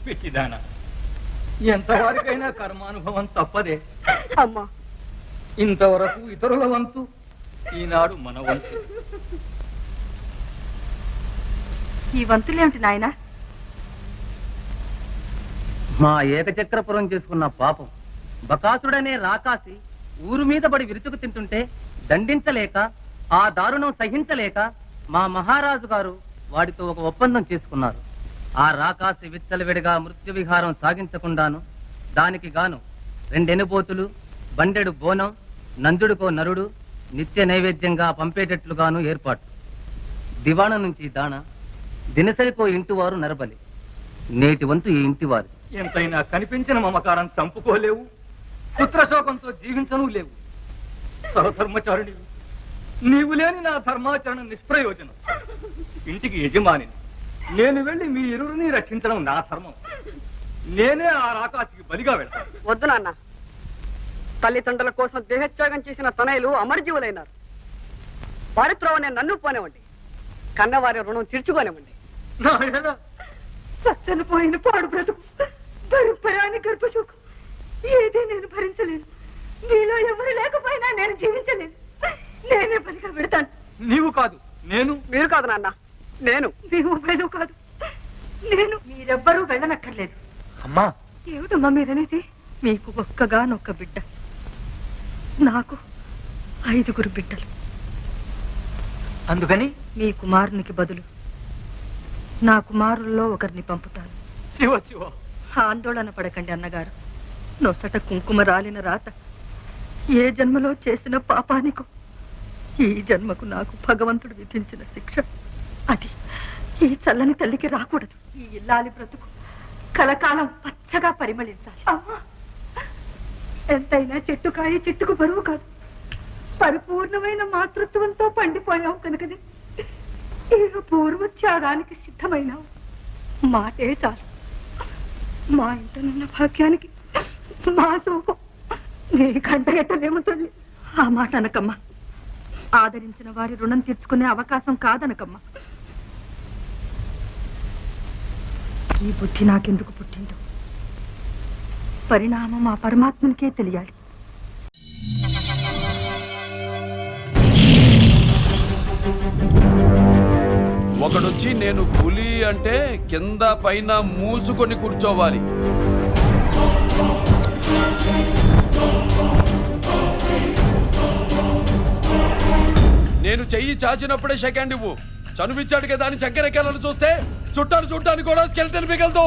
పిచ్చిదానా, ఎంతవరకైనా కర్మానుభవం తప్పదే. అమ్మా, ఇంతవరకు ఇతరుల వంతు, ఈనాడు మన వంతు. ఈ వంతులేమిటి నాయనా? మా ఏకచక్రపురం చేసుకున్న పాపం. బకాసుడనే రాకాసి ఊరు మీద పడి విరుచుకు తింటుంటే దండించలేక, ఆ దారుణం సహించలేక మా మహారాజు గారు వాడితో ఒక ఒప్పందం చేసుకున్నారు. ఆ రాకాసి విచ్చలవిడిగా మృత్యు విహారం సాగించకుండాను దానికి గాను 2 ఎనుబోతులు, బండెడు బోనం, నందుడికో నరుడు నిత్య నైవేద్యంగా పంపేటట్లుగాను ఏర్పాటు. దివాణం నుంచి దాణ, దినసరికో ఇంటివారు నరబలి. నేటి వంతు ఈ ఇంటివారు. ఎంతైనా కనిపించిన మమకారం చంపుకోలేవు, పుత్రశోకంతో జీవించను లేవు. సహధర్మచారుడి, నీవు లేని నా ధర్మాచరణ నిష్ప్రయోజనం. ఇంటికి యజమానిని నేను వెళ్ళి మీ ఇరువురిని రక్షించడం నా ధర్మం. నేనే ఆ రాకాసికి బలిగా వెళ్తాను. వద్దు నాన్న. తల్లిదండ్రుల కోసం దేహత్యాగం చేసిన తనయులు అమరజీవులైనారు. వారి త్రోవనే నన్ను పోనివ్వండి, కన్నవారి రుణం తీర్చుకోనివ్వండి. పచ్చని పోయిన పాడు బ్రతుకు, భరింపరాని గర్భశోకం ఏదే నేను భరించలేను. మీలో ఎవరు లేకపోయినా నేను జీవించలేను. నేనే బలిగా పెడతాను. నీవు కాదు, నేను. మీరు కాదు నాన్న, నేను. మేము బయలు కాదు, నేను. మీరెవ్వరూ వెళ్ళనక్కర్లేదు. అమ్మా, ఏమిటమ్మా మీరనేది? మీకు ఒక్కగానొక్క బిడ్డ, నాకు 5 బిడ్డలు. అందుకని మీ కుమారునికి బదులు నా కుమారుల్లో ఒకరిని పంపుతాను. శివ శివ, ఆందోళన పడకండి అన్నగారు. నొసట కుంకుమ రాలిన రాత ఏ జన్మలో చేసిన పాపానికో ఈ జన్మకు నాకు భగవంతుడు విధించిన శిక్ష. అది ఈ చల్లని తల్లికి రాకూడదు. ఈ ఇల్లాలి బ్రతుకు కలకాలం పచ్చగా పరిమళించాలి. అమ్మా, ఎంతైనా చెట్టుకాయ చెట్టుకు బరువు కాదు. పరిపూర్ణమైన మాతృత్వంతో పండిపోయావు కనుకనే ఇక పూర్వత్యాగానికి సిద్ధమైనావు. మాటే చాలు. మా ఇంటనున్న భాగ్యానికి మా శోకం నీ కంటగట్టలేము తల్లి. ఆ మాట అనకమ్మా. ఆదరించిన వారి రుణం తీర్చుకునే అవకాశం కాదనకమ్మా. ఈ బుద్ధి నాకెందుకు పుట్టిందో పరిణామం ఆ పరమాత్మనికే తెలియాలి. ఒకడొచ్చి నేను పులి అంటే కింద పైన మూసుకొని కూర్చోవాలి. నేను చెయ్యి చాచినప్పుడే సెకండ్ ఇవ్వు. చనువిచ్చాడు కదా అని చక్కెరెక్కాలను చూస్తే చుట్టాను చూడ్డానికి కూడా స్కెల్టన్ మిగలదు.